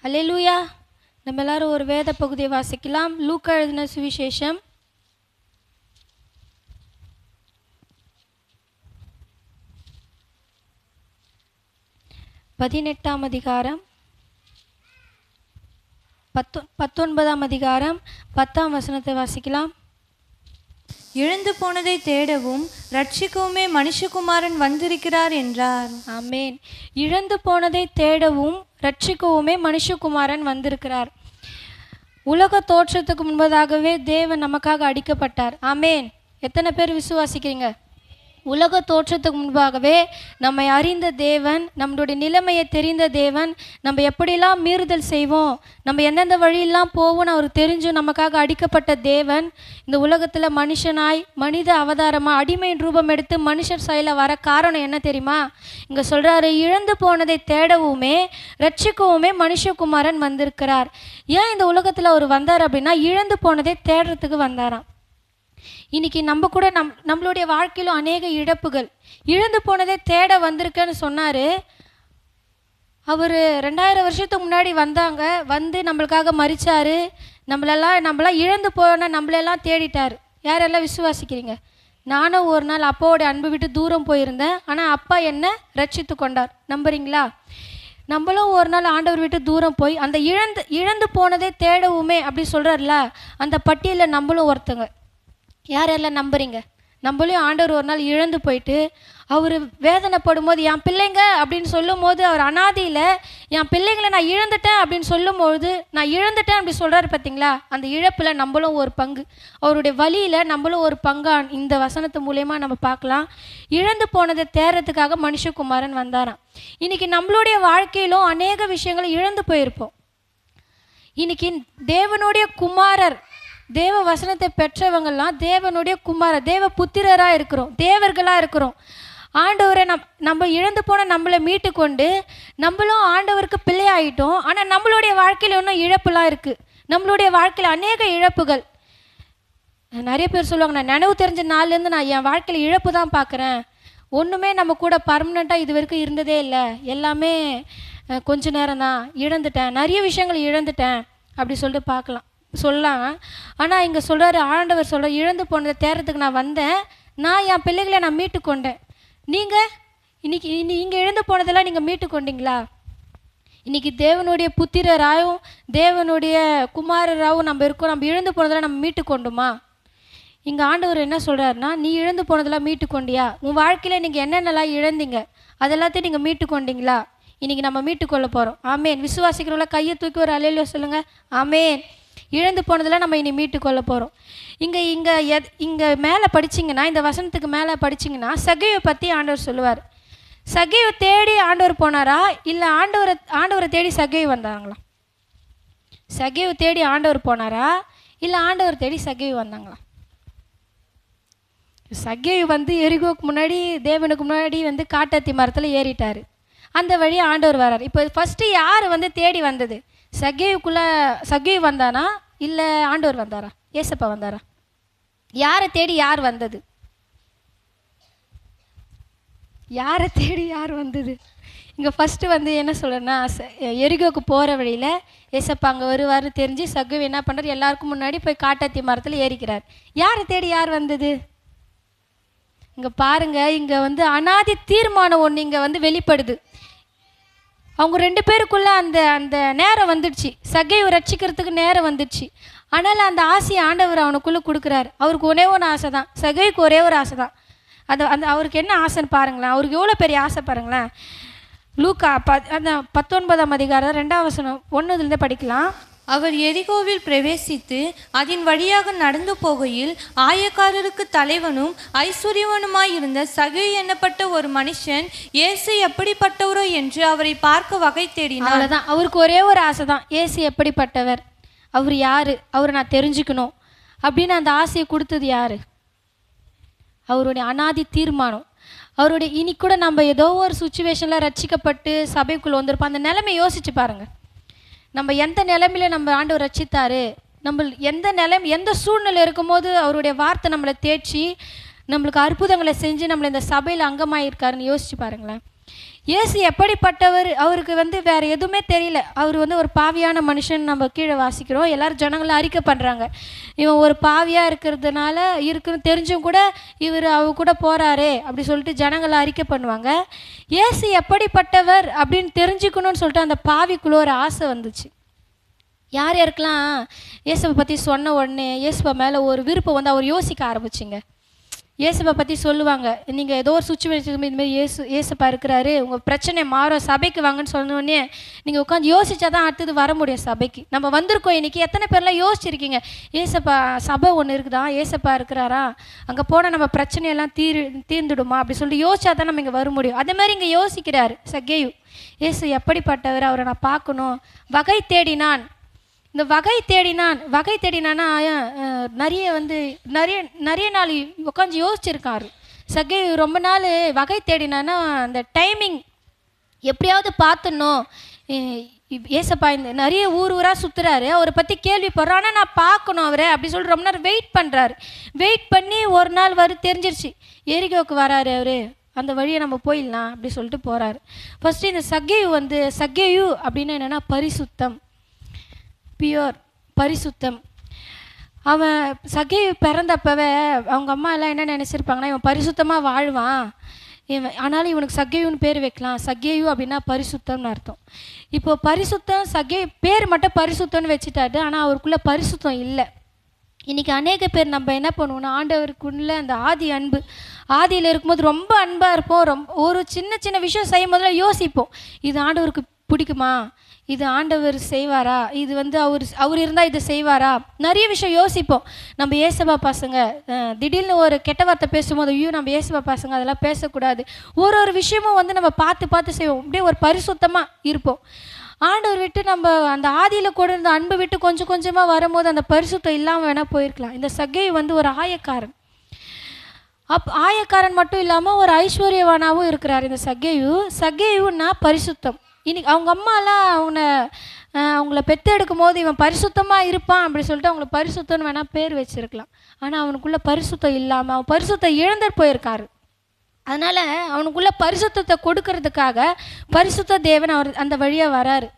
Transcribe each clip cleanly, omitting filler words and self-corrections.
அல்லேலூயா. நம்ம எல்லாரும் ஒரு வேத பகுதியை வாசிக்கலாம். லூக்கா எழுதின சுவிசேஷம் 18ஆம் அதிகாரம் 19ஆம் அதிகாரம் 10ஆம் வசனத்தை வாசிக்கலாம். இழந்து போனதை தேடவும் ரட்சிக்கவுமே மனுஷகுமாரன் வந்திருக்கிறார் என்றார். ஆமேன். இழந்து போனதை தேடவும் ரட்சிக்கவுமே மனுஷகுமாரன் வந்திருக்கிறார். உலக தோற்றத்துக்கு முன்பதாகவே தேவன் நமக்காக அடிக்கப்பட்டார். ஆமேன். எத்தனை பேர் விசுவாசிக்கிறீங்க? உலக தோற்றத்துக்கு முன்பாகவே நம்மை அறிந்த தேவன், நம்மளுடைய நிலைமையை தெரிந்த தேவன், நம்ம எப்படிலாம் மீறுதல் செய்வோம், நம்ம எந்தெந்த வழியெல்லாம் போவோம்னு அவருக்கு தெரிஞ்சும் நமக்காக அடிக்கப்பட்ட தேவன் இந்த உலகத்தில் மனுஷனாய் மனித அவதாரமாக அடிமையின் ரூபம் எடுத்து மனுஷர் செயல வர காரணம் என்ன தெரியுமா? இங்கே சொல்கிறாரு, இழந்து போனதை தேடவுமே ரட்சிக்கவுமே மனுஷகுமாரன் வந்திருக்கிறார். ஏன் இந்த உலகத்தில் அவர் வந்தார் அப்படின்னா, இழந்து போனதை தேடுறதுக்கு வந்தாராம். இன்னைக்கு நம்ம கூட நம்மளுடைய வாழ்க்கையிலும் அநேக இழப்புகள், இழந்து போனதே தேட வந்திருக்கேன்னு சொன்னார். அவர் 2000 வருஷத்துக்கு முன்னாடி வந்தாங்க, வந்து நம்மளுக்காக மரித்தார். நம்மளாம் இழந்து போன நம்மளெல்லாம் தேடிட்டார். யாரெல்லாம் விசுவாசிக்கிறீங்க? நானும் ஒரு நாள் அப்பாவோட அன்பு விட்டு தூரம் போயிருந்தேன், ஆனால் அப்பா என்னை ரட்சித்து கொண்டார். நம்புறீங்களா? நம்மளும் ஒரு நாள் ஆண்டவர் விட்டு தூரம் போய் அந்த இழந்து போனதே தேடவுமே அப்படி சொல்கிறார்ல, அந்த பட்டியலில் நம்மளும் ஒருத்தங்க. யாரெல்லாம் நம்புறீங்க? நம்மளையும் ஆண்டவர் ஒரு நாள் இழந்து போயிட்டு அவர் வேதனைப்படும் போது, என் பிள்ளைங்க அப்படின்னு சொல்லும் போது, அவர் அனாதியில் என் பிள்ளைங்களை நான் இழந்துட்டேன் அப்படின்னு சொல்லும்பொழுது, நான் இழந்துட்டேன் அப்படி சொல்கிறாரு பார்த்தீங்களா? அந்த இழப்பில் நம்மளும் ஒரு பங்கு, அவருடைய வழியில் நம்மளும் ஒரு பங்கா இந்த வசனத்து மூலயமா நம்ம பார்க்கலாம். இழந்து போனதை தேடுறதுக்காக மனுஷகுமாரன் வந்தாராம். இன்னைக்கு நம்மளுடைய வாழ்க்கையிலும் அநேக விஷயங்களை இழந்து போயிருப்போம். இன்னைக்கு தேவனுடைய குமாரர், தேவ வசனத்தை பெற்றவங்கள்லாம் தேவனுடைய குமாரர், தேவ புத்திரராக இருக்கிறோம், தேவர்களாக இருக்கிறோம். ஆண்டவரை நம்ம இழந்து போன நம்மளை மீட்டு கொண்டு நம்மளும் ஆண்டவருக்கு பிள்ளையாயிட்டோம். ஆனால் நம்மளுடைய வாழ்க்கையில் இன்னும் இழப்புலாம் இருக்குது. நம்மளுடைய வாழ்க்கையில் அநேக இழப்புகள். நிறைய பேர் சொல்லுவாங்க, நான் நினைவு தெரிஞ்ச நாள்லேருந்து நான் என் வாழ்க்கையில் இழப்பு தான் பார்க்குறேன், ஒன்றுமே நம்ம கூட பர்மனெண்ட்டாக இது வரைக்கும் இருந்ததே இல்லை, எல்லாமே கொஞ்ச நேரம் தான், இழந்துட்டேன், நிறைய விஷயங்கள் இழந்துட்டேன் அப்படி சொல்லிட்டு சொல்லலாம். ஆனால் இங்கே சொல்கிறாரு, ஆண்டவர் சொல்கிறார், இழந்து போனதை தேடுறதுக்கு நான் வந்தேன், நான் என் பிள்ளைகளை நான் மீட்டு கொண்டேன். நீங்கள் இங்கே இழந்து போனதெல்லாம் நீங்கள் மீட்டு கொண்டீங்களா? இன்றைக்கி தேவனுடைய புத்திரராகவும் தேவனுடைய குமாரராகவும் நம்ம இருக்கோம். நம்ம இழந்து போனதெல்லாம் நம்ம மீட்டு கொண்டோமா? இங்கே ஆண்டவர் என்ன சொல்கிறாருன்னா, நீ இழந்து போனதெல்லாம் மீட்டு கொண்டியா? உன் வாழ்க்கையில் நீங்கள் என்னென்னலாம் இழந்தீங்க அதெல்லாத்தையும் நீங்கள் மீட்டு கொண்டீங்களா? இன்றைக்கி நம்ம மீட்டு கொள்ள போகிறோம். ஆமேன். விசுவாசிக்கிறவங்கள கையை தூக்கி ஒரு அல்லேலூயா சொல்லுங்கள். ஆமேன். இழந்து போனதெல்லாம் நம்ம இனி மீட்டு கொள்ள போகிறோம். இங்கே மேலே படிச்சிங்கன்னா, இந்த வசனத்துக்கு மேலே படிச்சிங்கன்னா, சகேவை பற்றி ஆண்டவர் சொல்லுவார். சகேவை தேடி ஆண்டவர் போனாரா, இல்லை ஆண்டவரை தேடி சகேவை வந்தாங்களா? சகேவை தேடி ஆண்டவர் போனாரா, இல்லை ஆண்டவர் தேடி சகேவை வந்தாங்களா? சகேவை வந்து எரிகோக்கு முன்னாடி, தேவனுக்கு முன்னாடி வந்து காட்டத்தி மரத்தில் ஏறிட்டார். அந்த வழி ஆண்டவர் வரார். இப்போ ஃபஸ்ட்டு யார் வந்து தேடி வந்தது? சகேவு வந்தானா, இல்லை ஆண்டவர் வந்தாரா? ஏசப்பா வந்தாரா? யாரை தேடி யார் வந்தது? யாரை தேடி யார் வந்தது? இங்கே ஃபஸ்ட்டு வந்து என்ன சொல்கிறேன்னா, எரிகோக்கு போகிற வழியில் ஏசப்பா அங்கே வருவார்னு தெரிஞ்சு சகேவு என்ன பண்ணுறாரு, எல்லாருக்கும் முன்னாடி போய் காட்டத்தி மரத்தில் ஏறிக்கிறார். யாரை தேடி யார் வந்தது? இங்கே பாருங்கள், இங்கே வந்து அனாதி தீர்மானம் ஒன்று இங்கே வந்து வெளிப்படுது. அவங்க 2 பேருக்குள்ளே அந்த நேரம் வந்துடுச்சு, சகேவை ரட்சிக்கிறதுக்கு நேரம் வந்துடுச்சு. ஆனால் அந்த ஆசையை ஆண்டவர் அவனுக்குள்ளே கொடுக்குறாரு. அவருக்கு ஒரே ஒரு ஆசை தான், சகேவுக்கு ஒரே ஒரு ஆசை தான். அவருக்கு என்ன ஆசைன்னு பாருங்களேன், அவருக்கு எவ்வளோ பெரிய ஆசை பாருங்களேன். லூக்கா 19ஆம் அதிகாரம் 2ஆம் வசனம் 1 படிக்கலாம். அவர் எரிகோவில் பிரவேசித்து அதன் வழியாக நடந்து போகையில் ஆயக்காரருக்கு தலைவனும் ஐஸ்வர்யவனுமாயிருந்த சகேயு என்னப்பட்ட ஒரு மனுஷன் இயேசு எப்படிப்பட்டவரோ என்று அவரை பார்க்க வகை தேடினார். அவ்வளோதான். அவருக்கு ஒரே ஒரு ஆசை தான், இயேசு எப்படிப்பட்டவர், அவர் யார், அவரை நான் தெரிஞ்சுக்கணும் அப்படின்னு அந்த ஆசையை கொடுத்தது யார்? அவருடைய அனாதி தீர்மானம். அவருடைய இன்னைக்கு கூட நம்ம ஏதோ ஒரு சுச்சுவேஷனில் ரட்சிக்கப்பட்டு சபைக்குள்ளே வந்திருப்போம். அந்த நிலைமை யோசிச்சு பாருங்கள். நம்ம எந்த நிலைமையில நம்ம ஆண்டவர் ரட்சித்தாரு, நம்ம எந்த சூழ்நிலை இருக்கும்போது அவருடைய வார்த்தை நம்மளை தேய்ச்சி நம்மளுக்கு அற்புதங்களை செஞ்சு நம்மளை இந்த சபையில் அங்கமாயிருக்காருன்னு யோசிச்சு பாருங்களேன். இயேசு எப்படிப்பட்டவர், அவருக்கு வந்து வேறு எதுவுமே தெரியல. அவர் வந்து ஒரு பாவியான மனுஷன் நம்ம கீழே வாசிக்கிறோம். எல்லோரும் ஜனங்களை அறிக்கை பண்ணுறாங்க, இவன் ஒரு பாவியாக இருக்கிறதுனால இருக்குன்னு தெரிஞ்சும் கூட இவர் அவ கூட போகிறாரே அப்படி சொல்லிட்டு ஜனங்களை அறிக்கை பண்ணுவாங்க. இயேசு எப்படிப்பட்டவர் அப்படின்னு தெரிஞ்சுக்கணும்னு சொல்லிட்டு அந்த பாவிக்குள்ளே ஒரு ஆசை வந்துச்சு. யார் யாருக்கெல்லாம் இயேசுவை பற்றி சொன்ன உடனே இயேசுவை மேலே ஒரு விருப்பம் வந்து அவர் யோசிக்க ஆரம்பிச்சிங்க. இயேசுவை பற்றி சொல்லுவாங்க, நீங்கள் ஏதோ ஒரு சுச்சுவேஷன் இதுமாரி இயேசுப்பா இருக்கிறாரு, உங்கள் பிரச்சனை மாறும், சபைக்கு வாங்கன்னு சொன்னோடனே நீங்கள் உட்காந்து யோசிச்சா தான் அடுத்தது வர முடியும் சபைக்கு. நம்ம வந்திருக்கோம் இன்றைக்கி. எத்தனை பேர்லாம் யோசிச்சிருக்கீங்க, ஏசப்பா சபை ஒன்று இருக்குதா, ஏசப்பா இருக்கிறாரா, அங்கே போனால் நம்ம பிரச்சனையெல்லாம் தீர்ந்துடுமா அப்படி சொல்லிட்டு யோசிச்சா தான் நம்ம இங்கே வர முடியும். அதே மாதிரி இங்கே யோசிக்கிறாரு சக்கேயு. இயேசு எப்படிப்பட்டவர், அவரை நான் பார்க்கணும், வகை தேடினான். இந்த வகை தேடினான்னா நிறைய வந்து நிறைய நாள் உட்காந்து யோசிச்சிருக்காரு சக்கேயு. ரொம்ப நாள் வகை தேடினான்னா அந்த டைமிங் எப்படியாவது பார்த்துடணும். ஏசப்பா இந்த நிறைய ஊராக சுற்றுறாரு, அவரை பற்றி கேள்விப்படுறோம், ஆனால் நான் பார்க்கணும் அவரை அப்படி சொல்லிட்டு ரொம்ப நேரம் வெயிட் பண்ணுறாரு. வெயிட் பண்ணி ஒரு நாள் தெரிஞ்சிருச்சு, எரிகோவுக்கு வராரு அவர், அந்த வழியை நம்ம போயிடலாம் அப்படி சொல்லிட்டு போகிறாரு. ஃபஸ்ட்டு இந்த சக்கேயு அப்படின்னு என்னென்னா பரிசுத்தம், பியூர், பரிசுத்தம். அவன் சக்கேயு பிறந்தப்பவே அவங்க அம்மா எல்லாம் என்ன நினச்சிருப்பாங்கன்னா, இவன் பரிசுத்தமாக வாழ்வான், ஆனாலும் இவனுக்கு சக்கேயுன்னு பேர் வைக்கலாம். சக்கேயு அப்படின்னா பரிசுத்தம்னு அர்த்தம். இப்போது பரிசுத்தம், சக்கேயு பேர் மட்டும் பரிசுத்தம்னு வச்சுட்டாரு, ஆனால் அவருக்குள்ளே பரிசுத்தம் இல்லை. இன்றைக்கி அநேக பேர் நம்ம என்ன பண்ணுவோம்னா, ஆண்டவருக்குள்ள அந்த ஆதி அன்பு, ஆதியில் இருக்கும்போது ரொம்ப அன்பாக இருப்போம். ஒரு சின்ன விஷயம் செய்யும் போதெல்லாம் யோசிப்போம், இது ஆண்டவருக்கு பிடிக்குமா, இது ஆண்டவர் செய்வாரா, இது வந்து அவர் இருந்தால் இது செய்வாரா, நிறைய விஷயம் யோசிப்போம். நம்ம ஏசப்பா பசங்க திடீர்னு ஒரு கெட்ட வார்த்தை பேசும்போது, ஐயோ நம்ம ஏசப்பா பசங்க அதெல்லாம் பேசக்கூடாது. ஒரு விஷயமும் வந்து நம்ம பார்த்து செய்வோம். அப்படியே ஒரு பரிசுத்தமாக இருப்போம். ஆண்டவர் விட்டு நம்ம அந்த ஆதியில் கூட இருந்த அன்பு விட்டு கொஞ்சம் கொஞ்சமாக வரும்போது அந்த பரிசுத்தம் இல்லாமல் வேணால் போயிருக்கலாம். இந்த சக்கேயு வந்து ஒரு ஆயக்காரன். ஆயக்காரன் மட்டும் இல்லாமல் ஒரு ஐஸ்வர்யவானாகவும் இருக்கிறார் இந்த சக்கேயுன்னா பரிசுத்தம். இன்னைக்கு அவங்க அம்மாலாம் அவங்கள பெற்றெடுக்கும் போது இவன் பரிசுத்தமாக இருப்பான் அப்படி சொல்லிட்டு அவங்கள பரிசுத்தம்னு வேணால் பேர் வச்சுருக்கலாம். ஆனால் அவனுக்குள்ளே பரிசுத்தம் இல்லாமல் அவன் பரிசுத்தம் இழந்துட்டு போயிருக்காரு. அதனால் அவனுக்குள்ளே பரிசுத்தத்தை கொடுக்கறதுக்காக பரிசுத்த தேவன் அவர் அந்த வழியாக வராரு.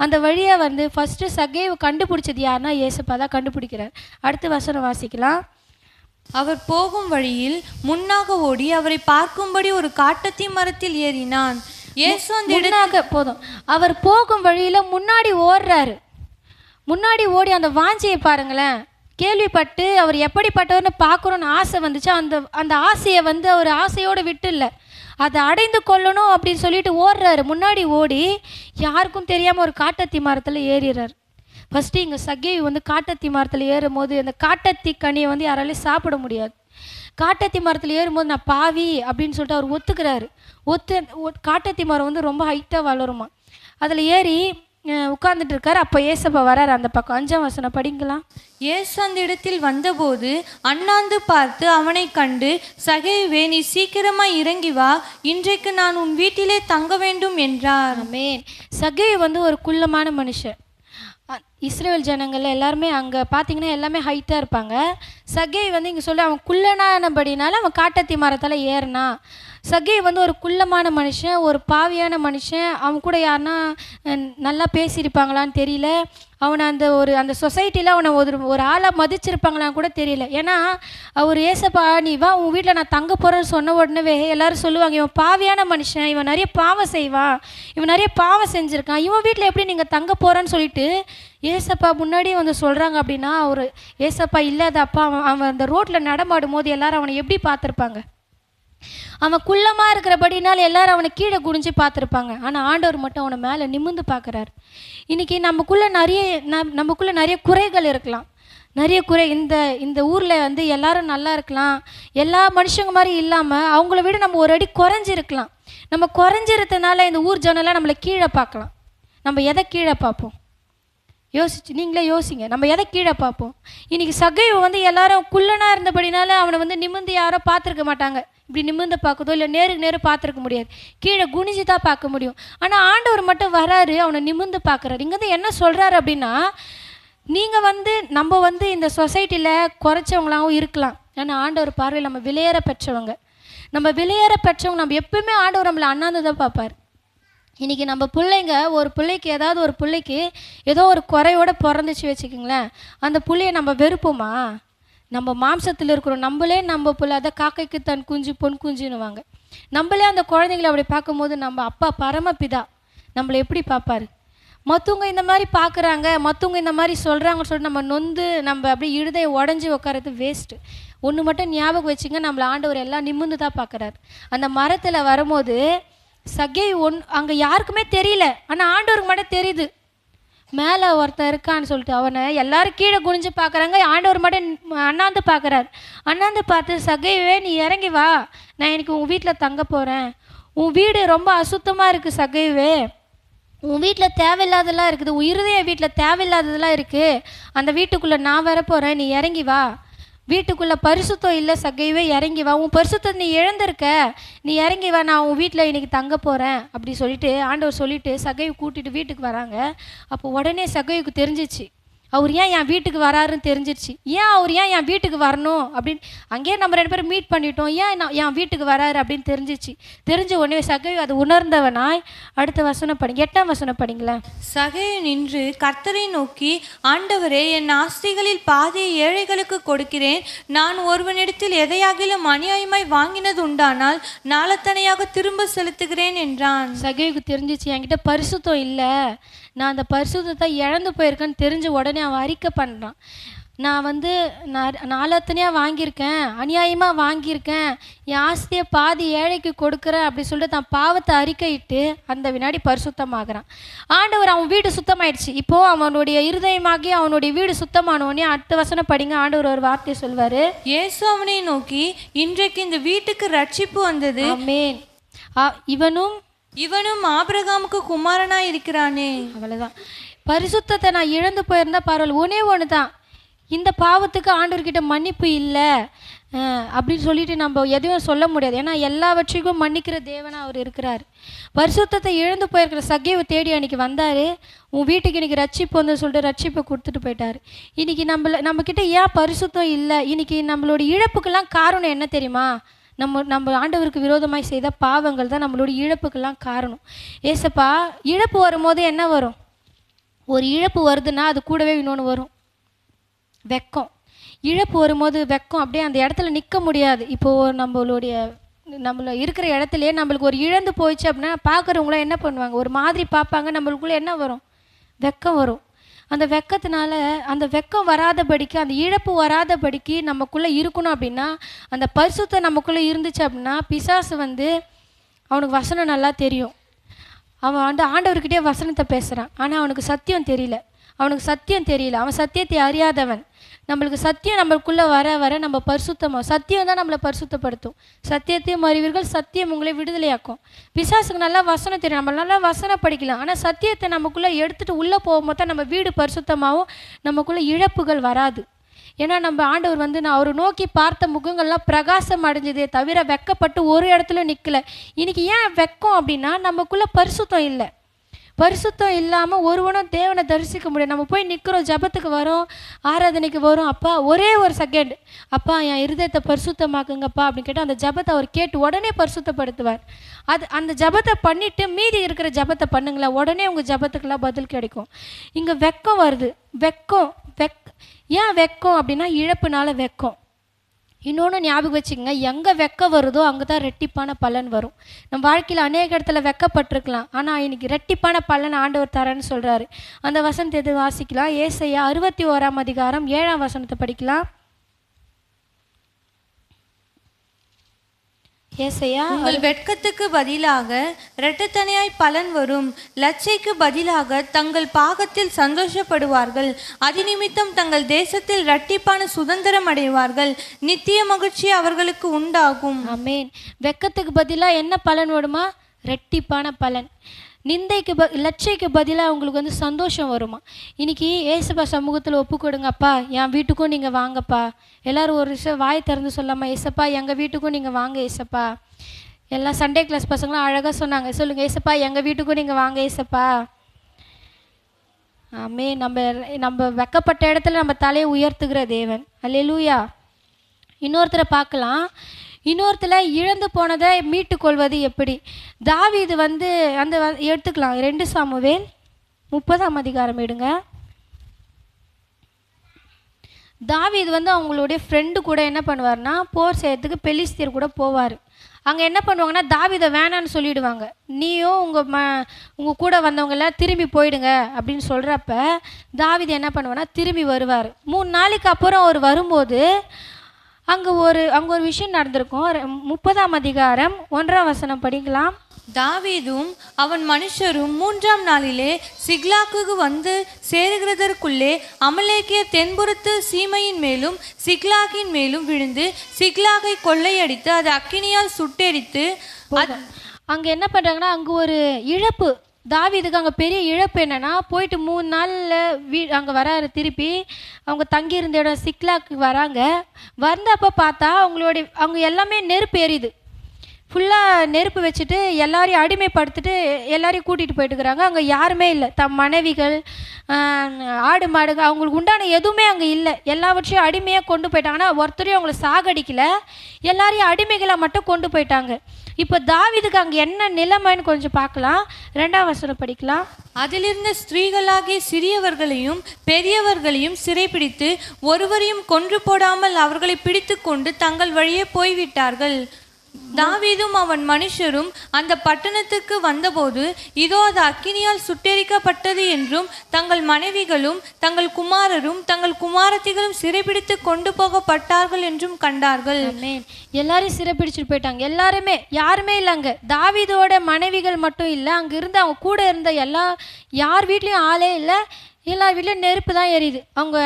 அந்த வழியாக வந்து ஃபஸ்ட்டு சக்கேயு கண்டுபிடிச்சது யாருன்னா ஏசப்பா தான் கண்டுபிடிக்கிறார். அடுத்த வசனம் வாசிக்கலாம். அவர் போகும் வழியில் முன்னாக ஓடி அவரை பார்க்கும்படி ஒரு காட்டத்தி மரத்தில் ஏறினான். போதும், அவர் போகும் வழியில் முன்னாடி ஓடுறாரு. முன்னாடி ஓடி அந்த வாஞ்சியை பாருங்களேன், கேள்விப்பட்டு அவர் எப்படிப்பட்டவர்னு பார்க்கணுன்னு ஆசை வந்துச்சு. அந்த ஆசையை வந்து அவர் ஆசையோடு விட்டு இல்லை, அதை அடைந்து கொள்ளணும் அப்படின்னு சொல்லிட்டு ஓடுறாரு. முன்னாடி ஓடி யாருக்கும் தெரியாமல் ஒரு காட்டத்தி மரத்தில் ஏறிறார். ஃபஸ்ட்டு இங்கே சக்கேயு வந்து காட்டத்தி மரத்தில் ஏறும் போது அந்த காட்டத்தி கனியை வந்து யாராலையும் சாப்பிட முடியாது. காட்டத்தி மரத்தில் ஏறும்போது நான் பாவி அப்படின்னு சொல்லிட்டு அவர் ஒத்துக்கிறாரு. காட்டத்தி மரம் வந்து ரொம்ப ஹைட்டாக வளருமா, அதில் ஏறி உட்கார்ந்துட்டு இருக்காரு. அப்போ ஏசப்பா வராரு அந்த பக்கம். 5ஆம் வசனம் படிக்கலாம். இயேசு அந்த இடத்தில் வந்தபோது அண்ணாந்து பார்த்து அவனை கண்டு, சகேயுவே நீ சீக்கிரமாக இறங்கி வா, இன்றைக்கு நான் உன் வீட்டிலே தங்க வேண்டும் என்றார். ஆமென். சகேயு வந்து ஒரு குள்ளமான மனுஷன். இஸ்ரேல் ஜனங்கள் எல்லாருமே அங்கே பார்த்தீங்கன்னா எல்லாமே ஹைட்டாக இருப்பாங்க. சக்கேயு வந்து இங்கே சொல்லி அவன் குள்ளனானபடினால அவன் காட்டத்தி மரத்தில் ஏறினா. சக்கேயு வந்து ஒரு குள்ளமான மனுஷன், ஒரு பாவியான மனுஷன். அவன் கூட யாருன்னா நல்லா பேசியிருப்பாங்களான்னு தெரியல. அவனை அந்த சொசைட்டியில் அவனை ஒரு ஆளாக மதிச்சிருப்பாங்களான்னு கூட தெரியல. ஏன்னா அவர் ஏசப்பா நீ வா உன் வீட்டில் நான் தங்க போகிறேன்னு சொன்ன உடனே எல்லாரும் சொல்லுவாங்க, இவன் பாவியான மனுஷன், இவன் நிறைய பாவம் செய்வான், இவன் நிறைய பாவம் செஞ்சுருக்கான், இவன் வீட்டில் எப்படி நீங்கள் தங்க போகிறேன்னு சொல்லிட்டு ஏசப்பா முன்னாடியே வந்து சொல்கிறாங்க. அப்படின்னா அவர் ஏசப்பா இல்லாதப்பா அவன் அந்த ரோட்டில் நடமாடும் போது எல்லாரும் அவனை எப்படி பார்த்துருப்பாங்க? அவன் குள்ளமாக இருக்கிறபடினால எல்லாரும் அவனை கீழே குனிஞ்சு பார்த்துருப்பாங்க. ஆனால் ஆண்டவர் மட்டும் அவனை மேலே நிமிர்ந்து பார்க்குறாரு. இன்றைக்கி நமக்குள்ளே நிறைய குறைகள் இருக்கலாம். நிறைய குறை இந்த ஊரில் வந்து எல்லாரும் நல்லா இருக்கலாம், எல்லா மனுஷங்க மாதிரி இல்லாமல் அவங்கள விட நம்ம ஒரு அடி குறைஞ்சிருக்கலாம். நம்ம குறைஞ்சிருந்தனால இந்த ஊர் ஜனெல்லாம் நம்மளை கீழே பார்க்கலாம். நம்ம எதை கீழே பார்ப்போம்? நீங்களே யோசிங்க, நம்ம எதை கீழே பார்ப்போம்? இன்றைக்கி சக்கேயு வந்து எல்லாரும் குள்ளனாக இருந்தபடினால அவனை வந்து நிமிர்ந்து யாரோ பார்த்துருக்க மாட்டாங்க. இப்படி நிமிர்ந்து பார்க்குதோ இல்லை நேருக்கு நேரு பார்த்துருக்க முடியாது, கீழே குனிஞ்சு தான் பார்க்க முடியும். ஆனால் ஆண்டவர் மட்டும் வராரு, அவனை நிமிர்ந்து பார்க்குறாரு. இங்கே வந்து என்ன சொல்கிறாரு அப்படின்னா, நம்ம வந்து இந்த சொசைட்டியில் குறைச்சவங்களாகவும் இருக்கலாம், ஆனால் ஆண்டவர் பார்வையில் நம்ம விலையேற பெற்றவங்க. நம்ம எப்பவுமே ஆண்டவர் நம்மளை அண்ணாந்து தான் பார்ப்பார். இன்றைக்கி நம்ம பிள்ளைங்க ஒரு பிள்ளைக்கு ஏதோ ஒரு குறையோட பிறந்துச்சு வச்சுக்கோங்களேன், அந்த பிள்ளைய நம்ம வெறுப்போமா? நம்ம மாம்சத்தில் இருக்கிறோம், நம்மளே நம்ம பிள்ளை அதை காக்கைக்கு தன் குஞ்சு பொன் குஞ்சுன்னுவாங்க. நம்மளே அந்த குழந்தைங்களை அப்படி பார்க்கும்போது நம்ம அப்பா பரமபிதா நம்மளை எப்படி பார்ப்பாரு? மற்றவங்க இந்த மாதிரி பார்க்குறாங்க, மற்றவங்க இந்த மாதிரி சொல்கிறாங்கன்னு சொல்லிட்டு நம்ம நொந்து நம்ம அப்படியே இருதையை உடஞ்சி உட்காரது வேஸ்ட்டு. ஒன்று மட்டும் ஞாபகம் வச்சுங்க, நம்மளை ஆண்டவர் எல்லாம் நிமிர்ந்து தான் பார்க்குறாரு. அந்த மரத்தில் வரும்போது சகேயு அங்கே யாருக்குமே தெரியல, ஆனால் ஆண்டவருக்கு மட்டும் தெரியுது மேலே ஒருத்தன் இருக்கான்னு சொல்லிட்டு. அவனை எல்லாரும் கீழே குனிஞ்சு பார்க்குறாங்க, ஆண்டவர் மட்டும் அண்ணாந்து பார்க்குறாரு. அண்ணாந்து பார்த்து, சகேயுவே நீ இறங்கி வா, நான் எனக்கு உன் வீட்டில் தங்க போகிறேன். உன் வீடு ரொம்ப அசுத்தமாக இருக்குது சகேயுவே, உன் வீட்டில் தேவையில்லாததெல்லாம் இருக்குது, உன் இருதய வீட்டில் தேவையில்லாததெல்லாம் இருக்குது, அந்த வீட்டுக்குள்ளே நான் வர போகிறேன், நீ இறங்கி வா. வீட்டுக்குள்ளே பரிசுத்தம் இல்லை சகைவே, இறங்கி வா, உன் பரிசுத்தத்தை நீ இழந்திருக்க, நீ இறங்கி வா, நான் உன் வீட்டில் இன்றைக்கி தங்க போகிறேன் அப்படி சொல்லிட்டு ஆண்டவர் சொல்லிவிட்டு சகைவை கூட்டிகிட்டு வீட்டுக்கு வராங்க. அப்போ உடனே சகைவுக்கு தெரிஞ்சிச்சு அவர் ஏன் என் வீட்டுக்கு வராருன்னு தெரிஞ்சிருச்சு. அவர் ஏன் என் வீட்டுக்கு வரணும் அப்படின்னு அங்கேயே நம்ம 2 பேரும் மீட் பண்ணிட்டோம், ஏன் என் வீட்டுக்கு வராரு அப்படின்னு தெரிஞ்சிச்சு. தெரிஞ்ச உடனே சகைவு அது உணர்ந்தவனாய் அடுத்த வசனம் படிங்க, 8ஆம் வசனம் படிங்களேன். சகைவு நின்று கர்த்தரை நோக்கி, ஆண்டவரே, என் ஆஸ்திகளில் பாதியை ஏழைகளுக்கு கொடுக்கிறேன், நான் ஒருவனிடத்தில் எதையாகிலும் அநியாயமாய் வாங்கினது உண்டானால் நாளத்தனையாக திரும்ப செலுத்துகிறேன் என்றான். சகைவுக்கு தெரிஞ்சிச்சு என்கிட்ட பரிசுத்தம் இல்லை, நான் அந்த பரிசுத்தத்தை இழந்து போயிருக்கேன்னு தெரிஞ்ச உடனே அவன் அறிக்கை பண்ணுறான். நான் நாளத்தனையாக வாங்கியிருக்கேன், அநியாயமாக வாங்கியிருக்கேன், என் ஆஸ்தியை பாதி ஏழைக்கு கொடுக்குறேன் அப்படி சொல்லிட்டு தான் பாவத்தை அறிக்கையிட்டு அந்த வினாடி பரிசுத்தமாகறான். ஆண்டவர் அவன் வீடு சுத்தமாயிடுச்சு. இப்போது அவனுடைய இருதயமாகி அவனுடைய வீடு சுத்தமானோடனே அடுத்த வசனம் படிங்க. ஆண்டவர் ஒரு வார்த்தை சொல்வார். இயேசு அவனை நோக்கி, இன்றைக்கு இந்த வீட்டுக்கு ரட்சிப்பு வந்தது. ஆமென். இவனும் ஆபிரகாமுக்கு குமாரனாக இருக்கிறானே. அவ்வளோதான். பரிசுத்தத்தை நான் இழந்து போயிருந்தா பரவாயில்ல, ஒன்று தான், இந்த பாவத்துக்கு ஆண்டவர்கிட்ட மன்னிப்பு இல்லை அப்படின்னு சொல்லிட்டு நம்ம எதையும் சொல்ல முடியாது. ஏன்னா எல்லாவற்றையும் மன்னிக்கிற தேவனாக அவர் இருக்கிறார். பரிசுத்தத்தை இழந்து போயிருக்கிற சகைவை தேடி அன்றைக்கி வந்தார். உன் வீட்டுக்கு இன்றைக்கி ரட்சிப்பு வந்து சொல்லிட்டு ரட்சிப்பை கொடுத்துட்டு போயிட்டார். இன்றைக்கி நம்மக்கிட்ட ஏன் பரிசுத்தம் இல்லை? இன்றைக்கி நம்மளோட இழப்புக்கெல்லாம் காரணம் என்ன தெரியுமா? நம்ம ஆண்டவருக்கு விரோதமாய் செய்த பாவங்கள் தான் நம்மளோட இழப்புக்கெல்லாம் காரணம். ஏசப்பா, இழப்பு வரும்போது என்ன வரும்? ஒரு இழப்பு வருதுன்னா அது கூடவே இன்னொன்று வரும், வெக்கம். இழப்பு வரும்போது வெக்கம், அப்படியே அந்த இடத்துல நிற்க முடியாது. இப்போது நம்மள இருக்கிற இடத்துலையே நம்மளுக்கு ஒரு இழந்து போயிடுச்சு அப்படின்னா பார்க்குறவங்களாம் என்ன பண்ணுவாங்க? ஒரு மாதிரி பார்ப்பாங்க. நம்மளுக்குள்ளே என்ன வரும்? வெக்கம் வரும். அந்த வெக்கத்தினால அந்த வெக்கம் வராதபடிக்கு, அந்த இழப்பு வராதபடிக்கு நமக்குள்ளே இருக்கணும் அப்படின்னா, அந்த பரிசுத்தம் நமக்குள்ளே இருந்துச்சு அப்படின்னா பிசாசு அவனுக்கு வசனம் நல்லா தெரியும். அவன் ஆண்டவர்கிட்டே வசனத்தை பேசுகிறான், ஆனால் அவனுக்கு சத்தியம் தெரியல. அவன் சத்தியத்தை அறியாதவன். நம்மளுக்கு சத்தியம் நம்மளுக்குள்ளே வர வர நம்ம பரிசுத்தமாக, சத்தியம் தான் நம்மளை பரிசுத்தப்படுத்தும். சத்தியத்தையும் அறிவீர்கள், சத்தியம் உங்களை விடுதலையாக்கும். பிசாசுக்கு நல்லா வசனம் தெரியும், நம்ம நல்லா வசனம் படிக்கலாம், ஆனால் சத்தியத்தை நமக்குள்ளே எடுத்துகிட்டு உள்ளே போகும்போது தான் நம்ம வீடு பரிசுத்தமாகவும் நமக்குள்ளே இழப்புகள் வராது. ஏன்னா நம்ம ஆண்டவர் நான் அவரை நோக்கி பார்த்த முகங்கள்லாம் பிரகாசம் அடைஞ்சதே தவிர வெக்கப்பட்டு ஒரு இடத்துல நிற்கலை. இன்றைக்கி ஏன் வெக்கம் அப்படின்னா நமக்குள்ளே பரிசுத்தம் இல்லை. பரிசுத்தம் இல்லாமல் ஒருவனும் தேவனை தரிசிக்க முடியாது. நம்ம போய் நிற்கிறோம், ஜபத்துக்கு வரோம், ஆராதனைக்கு வரோம், அப்பா ஒரே ஒரு செகண்ட், அப்பா என் இருதயத்தை பரிசுத்தமாக்குங்கப்பா அப்படின்னு கேட்டால் அந்த ஜபத்தை அவர் கேட்டு உடனே பரிசுத்தப்படுத்துவார். அந்த ஜபத்தை பண்ணிவிட்டு மீதி இருக்கிற ஜபத்தை பண்ணுங்களேன், உடனே உங்கள் ஜபத்துக்கெல்லாம் பதில் கிடைக்கும். இங்கே வெக்கம் வருது. ஏன் வெக்கம் அப்படின்னா இழப்புனால வெக்கம். இன்னொன்று ஞாபகம் வச்சுக்கோங்க, எங்கே வெக்கம் வருதோ அங்கே தான் ரெட்டிப்பான பலன் வரும். நம்ம வாழ்க்கையில் அநேக இடத்துல வெக்கப்பட்டிருக்கலாம், ஆனால் இன்னைக்கு ரெட்டிப்பான பலன் ஆண்டவர் தரேன்னு சொல்கிறாரு. அந்த வசனத்தை எது வாசிக்கலாம்? ஏசாயா 61ஆம் அதிகாரம் 7ஆம் வசனத்தை படிக்கலாம். ஏசாயா, உங்கள் வெட்கத்துக்கு பதிலாக இரட்டத்தனையாய் பலன் வரும், லட்சைக்கு பதிலாக தங்கள் பாகத்தில் சந்தோஷப்படுவார்கள், அதிநிமித்தம் தங்கள் தேசத்தில் இரட்டிப்பான சுதந்திரம் அடைவார்கள், நித்திய மகிழ்ச்சி அவர்களுக்கு உண்டாகும். ஆமென். வெட்கத்துக்கு பதிலாக என்ன பலன் வருமா? ரெட்டிப்பான பலன். நிந்தைக்கு லட்சைக்கு பதிலாக உங்களுக்கு சந்தோஷம் வருமா? இன்றைக்கி ஏசப்பா சமூகத்தில் ஒப்பு கொடுங்கப்பா, என் வீட்டுக்கும் நீங்கள் வாங்கப்பா. எல்லோரும் ஒரு விஷயம் வாய் திறந்து சொல்லாமா, ஏசப்பா எங்கள் வீட்டுக்கும் நீங்கள் வாங்க ஏசப்பா. எல்லாம் சண்டே கிளாஸ் பசங்களாம் அழகாக சொன்னாங்க, சொல்லுங்கள் ஏசப்பா எங்கள் வீட்டுக்கும் நீங்கள் வாங்க ஏசப்பா. ஆமே, நம்ம வெக்கப்பட்ட இடத்துல நம்ம தலையை உயர்த்துகிற தேவன். அல்லேலூயா. இன்னொருத்தரை பார்க்கலாம். இன்னொருத்தில் இழந்து போனதை மீட்டு கொள்வது எப்படி. தாவீது வந்து எடுத்துக்கலாம். 2 சாமுவேல் 30ஆம் அதிகாரம் எடுங்க. தாவீது வந்து அவங்களுடைய ஃப்ரெண்டு கூட என்ன பண்ணுவார்னா போர் செய்யறதுக்கு பெலிஸ்தியர் கூட போவார். அங்கே என்ன பண்ணுவாங்கன்னா தாவீதை வேணான்னு சொல்லிவிடுவாங்க. நீயும் உங்கள் கூட வந்தவங்கள திரும்பி போயிடுங்க அப்படின்னு சொல்கிறப்ப தாவீது என்ன பண்ணுவான்னா திரும்பி வருவார். 3 நாளைக்கு அப்புறம் அவர் வரும்போது அங்கே ஒரு விஷயம் நடந்திருக்கும். 30ஆம் அதிகாரம் 1ஆம் வசனம் படிக்கலாம். தாவீதும் அவன் மனுஷரும் 3ஆம் நாளிலே சிக்லாகுக்கு வந்து சேருகிறதற்குள்ளே அமலேக்கியர் தென்புறத்து சீமையின் மேலும் சிக்லாகின் மேலும் விழுந்து சிக்லாகை கொள்ளையடித்து அது அக்கினியால் சுட்டெரித்து. அங்கே என்ன பண்ணுறாங்கன்னா அங்கே ஒரு இழப்பு. தாவீதுக்கு அங்கே பெரிய இழப்பு என்னென்னா, போயிட்டு 3 நாளில் அங்கே வராரு. திருப்பி அவங்க தங்கியிருந்த இடம் சிக்லாக்கு வராங்க. வந்தப்போ பார்த்தா அவங்க எல்லாமே நெருப்பு எரியுது. ஃபுல்லாக நெருப்பு வச்சுட்டு எல்லாரையும் அடிமைப்படுத்திட்டு எல்லாரையும் கூட்டிகிட்டு போயிட்டுருக்குறாங்க. அங்கே யாருமே இல்லை. தம் மனைவிகள், ஆடு மாடுகள், அவங்களுக்கு உண்டான எதுவுமே அங்கே இல்லை. எல்லாவற்றையும் அடிமையாக கொண்டு போயிட்டாங்க. ஆனால் ஒருத்தரையும் அவங்கள சாகடிக்கலை, எல்லாரையும் அடிமைகளாக மட்டும் கொண்டு போயிட்டாங்க. இப்போ தாவீதுக்கு அங்கே என்ன நிலைமைன்னு கொஞ்சம் பார்க்கலாம். 2ஆம் வசனம் படிக்கலாம். அதிலிருந்த ஸ்திரீகளாகிய சிறியவர்களையும் பெரியவர்களையும் சிறைப்பிடித்து ஒருவரையும் கொன்று போடாமல் அவர்களை பிடித்து கொண்டு தங்கள் வழியே போய்விட்டார்கள். தாவீதும் அவன் மனுஷரும் அந்த பட்டணத்துக்கு வந்தபோது இதோ அது அக்கினியால் சுட்டெரிக்கப்பட்டது என்றும் தங்கள் மனைவிகளும் தங்கள் குமாரரும் தங்கள் குமாரத்திகளும் சிறைப்பிடித்து கொண்டு போகப்பட்டார்கள் என்றும் கண்டார்கள். எல்லாரும் சிறைப்பிடிச்சிட்டு போயிட்டாங்க. எல்லாருமே, யாருமே இல்லை அங்கே. தாவீதோட மனைவிகள் மட்டும் இல்லை, அங்கே இருந்து அவங்க கூட இருந்த யார் வீட்லேயும் ஆளே இல்லை. எல்லார் வீட்லையும் நெருப்பு தான் எரியுது. அவங்க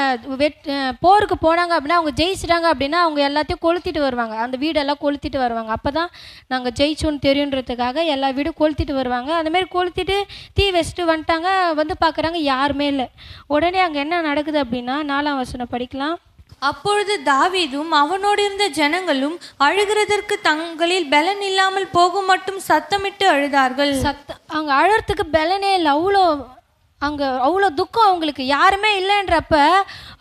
போருக்கு போனாங்க அப்படின்னா, அவங்க ஜெயிச்சிட்டாங்க அப்படின்னா அவங்க எல்லாத்தையும் கொளுத்திட்டு வருவாங்க. அந்த வீடெல்லாம் கொளுத்திட்டு வருவாங்க. அப்போ தான் நாங்கள் ஜெயிச்சோன்னு தெரியுன்றதுக்காக எல்லா வீடும் கொளுத்திட்டு வருவாங்க. அந்தமாரி கொளுத்திட்டு தீ வச்சுட்டு வந்துட்டாங்க. வந்து பார்க்குறாங்க, யாருமே இல்லை. உடனே அங்கே என்ன நடக்குது அப்படின்னா 4ஆம் வசனம் படிக்கலாம். அப்பொழுது தாவீதும் அவனோடு இருந்த ஜனங்களும் அழுகிறதற்கு தங்களில் பலன் இல்லாமல் போகும் மட்டும் சத்தமிட்டு அழுதார்கள். அங்கே அழறதுக்கு பலனே இல்லை. அவ்வளோ துக்கம் அவங்களுக்கு. யாருமே இல்லைன்றப்ப